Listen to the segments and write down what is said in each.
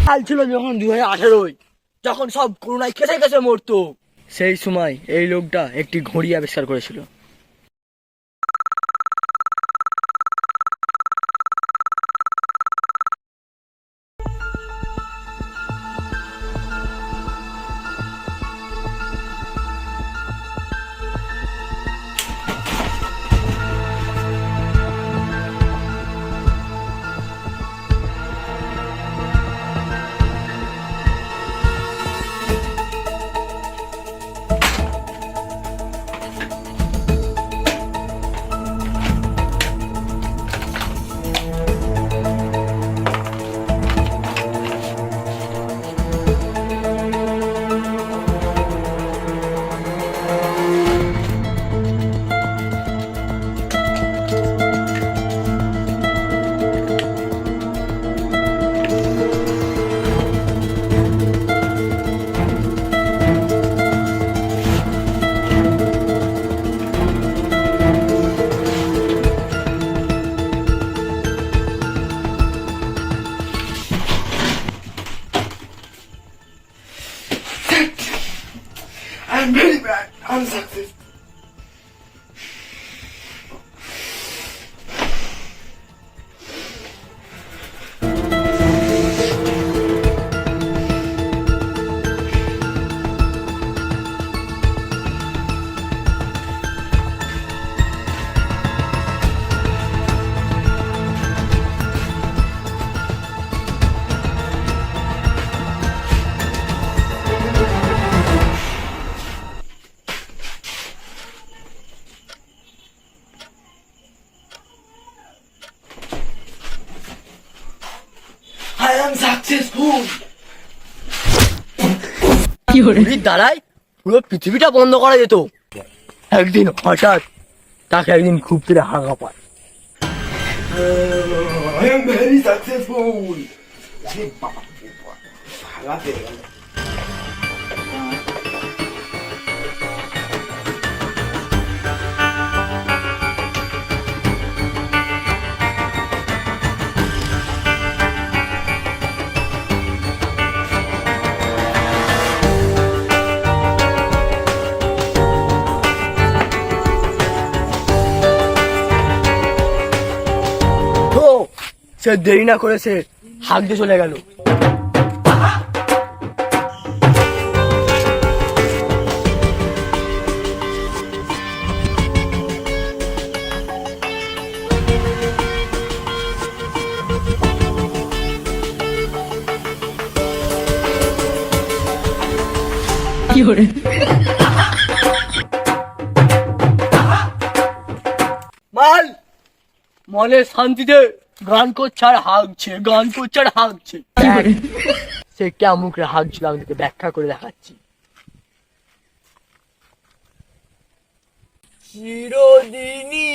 কাল ছিল যখন 2018 যখন সব করোনায় কেসে কেসে মরতো, সেই সময় এই লোকটা একটি ঘড়ি আবিষ্কার করেছিল। I'm very bad. I'm successful. I am successful. ঘড়ির দ্বারাই পুরো পৃথিবীটা বন্ধ করা যেত। একদিন হঠাৎ তাকে একদিন খুব করে হাঁকা পায়। I am very successful. সে দেরি না করেছে হাঁক দিয়ে চলে গেল। মাল মনে শান্তিতে গান করছে আর হাঁকছে, গান করছে আর হাঁকছে। সে কেমন করে হাঁকছিল আমি তোকে ব্যাখ্যা করে দেখাচ্ছি। চিরদিনই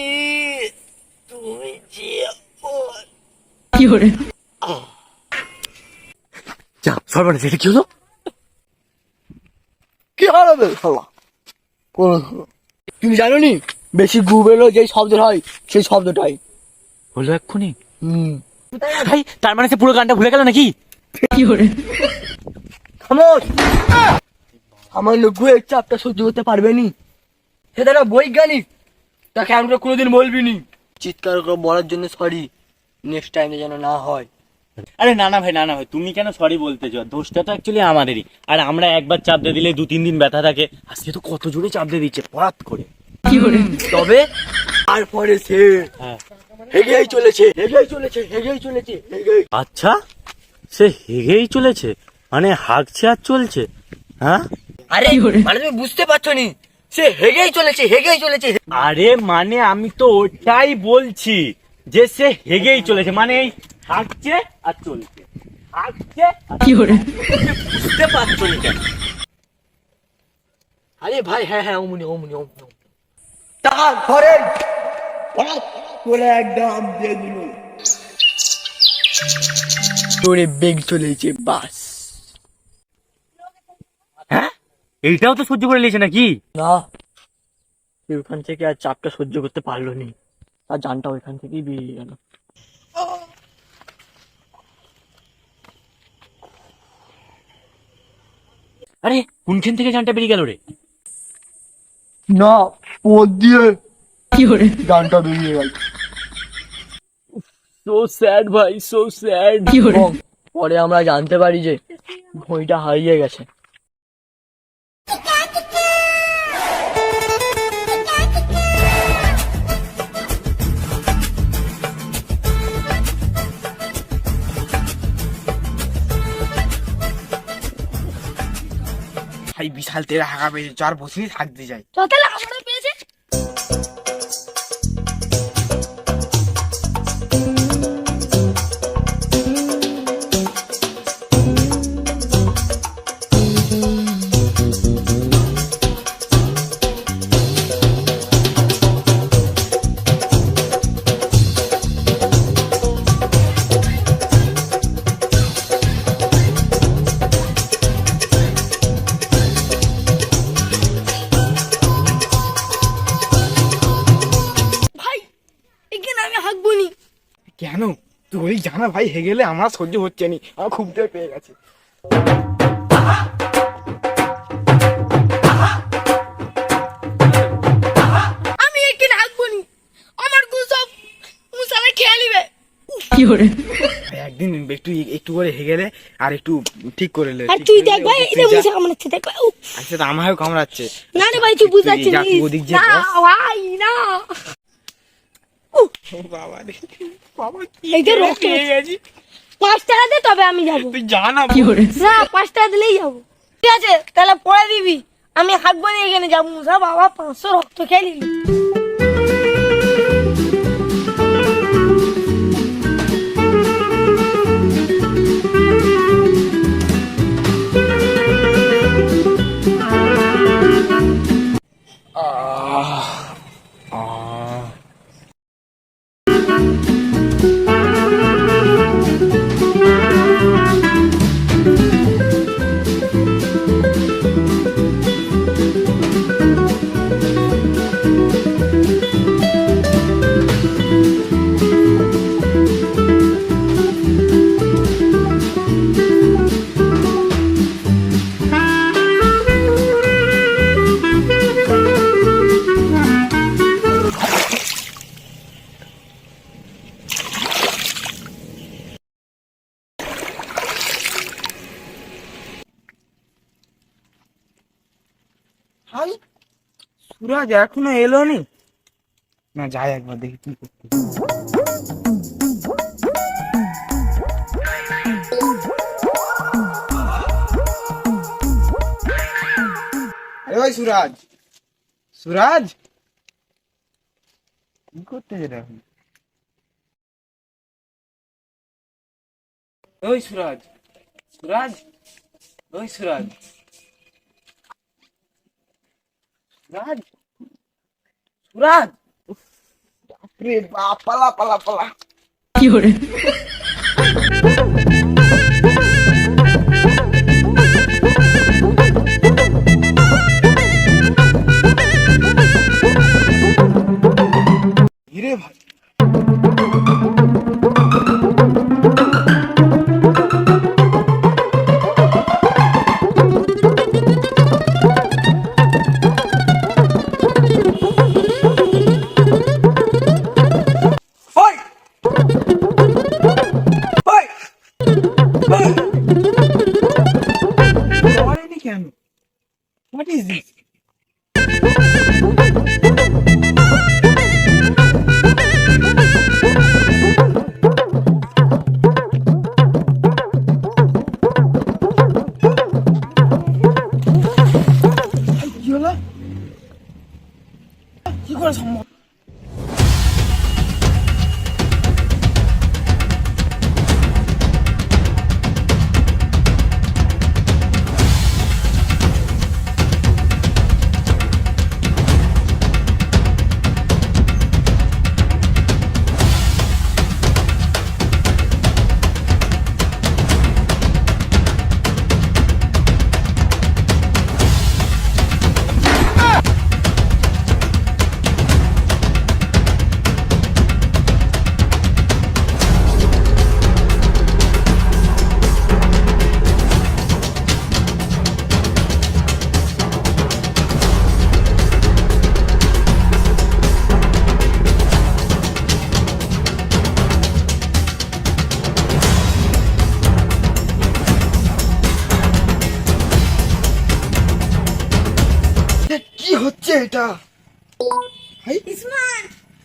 তুমি যে সর্বনাশ, এটা কি হলো? কি হারাবে তুমি জানো নি বেশি গুবেলো যেই শব্দ হয় সেই শব্দটাই হলো এক্ষুনি। ভাই তার মানে সে পুরো গানটা ভুলে গেল নাকি? আমার লোক চাপটা সহ্য করতে পারবে নি, সেটা না বৈজ্ঞানিক, তাকে আমরা কোনোদিন বলবি নি। চিৎকার করে বলার জন্য সরি, নেক্সট টাইমে যেন না হয়। আরে না না ভাই, না না ভাই, তুমি কেন সরি বলতে চাও? দোষটা তো অ্যাকচুয়ালি আমাদেরই। আর আমরা একবার চাপ দিয়ে দিলে 2-3 দিন ব্যথা থাকে। আজকে তো কত জোরে চাপ দিয়ে দিচ্ছে পরাত করে। তবে তারপরে সে হেগেই চলেছে, হেগেই চলেছে, হেগেই চলেছে, হেগেই। আচ্ছা, সে হেগেই চলেছে মানে হাঁকছে আর চলছে? হ্যাঁ, আরে মানে তুমি বুঝতে পারছো নি, সে হেগেই চলেছে, হেগেই চলেছে। আরে মানে আমি তো ওটাই বলছি যে সে হেগেই চলেছে মানে এই হাঁকছে আর চলছে, হাঁকছে আর বুঝতে পারছো নি কেন? আরে ভাই হ্যাঁ হ্যাঁ অমনি অমনি অমনি তারপরে করে একদম দিয়ে দিল, তোরে বেগ চলেছে বাস। হ্যাঁ, এইটাও তো সহ্য করে নিয়েছে নাকি? না, ওখান থেকে আর চাপটা সহ্য করতে পারলো নি, আর জানটা ওইখান থেকেই বেরিয়ে গেল। আরে কোনখান থেকে জানটা বেরিয়ে গেল রে? না, পথ দিয়ে গানটা বেরিয়ে গেল। সো স্যাড ভাই, সো স্যাড। এবং পরে আমরা জানতে পারি যে ঘড়িটা হারিয়ে গেছে। ভাই বিশাল তেরা হাঁকা পেয়েছে, চার বছরই থাকতে যাই। তাহলে আমরা পেয়েছে। ভাই এখানে আমি হাঁকবো নি। কেন তুই জানা ভাই, হে গেলে আমার সহ্য হচ্ছে নি, আমার খুব তেল পেয়ে গেছে। আমি এখানে হাঁকবো নি, আমার গু সব মুসালে খেয়ে নিবে। ভাই, একদিন একটু একটু করে হে গেলে আর একটু ঠিক করে লে। আর তুই দেখ ভাই, এটা মুসা কামড়াচ্ছে, দেখ ভাই। উফ, আচ্ছা তো আমারও কামড়াচ্ছে। না রে ভাই, তুই বুঝতে পারছিস যা, তুই ওদিক যে না বস। ভাই না। ও বাবা রে, বাবা কি এই যে তেরা রক্ত পেয়ে গেছি। 5 টাকা দে তবে আমি যাবো। তুই জানা না 5 টাকা দিলেই যাবো। ঠিক আছে তাহলে পরে দিবি, আমি হাঁকবো নি এখানে যাবো। মুসা বাবা 500 রক্ত খেয়ে নিলি। ভাই সুরাজ এখনো এলো নি, না যাই একবার দেখি কি করতে। আরে ভাই সুরাজ, সুরাজ কি করতে যেটা এখন? ওই সুরাজ, সুরাজ, ওই সুরাজ, সুরাজ, সুরাজ, বাপরে বাপ, পালা পালা পালা। হিরে ভাই, ওই হচ্ছে এটা? ইসমান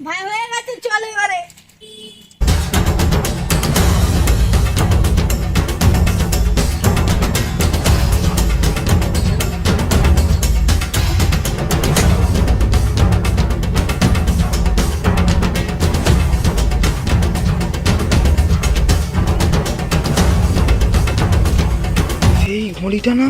ভাই হয়ে গেছে, চল এবারে। সেই ঘড়িটা না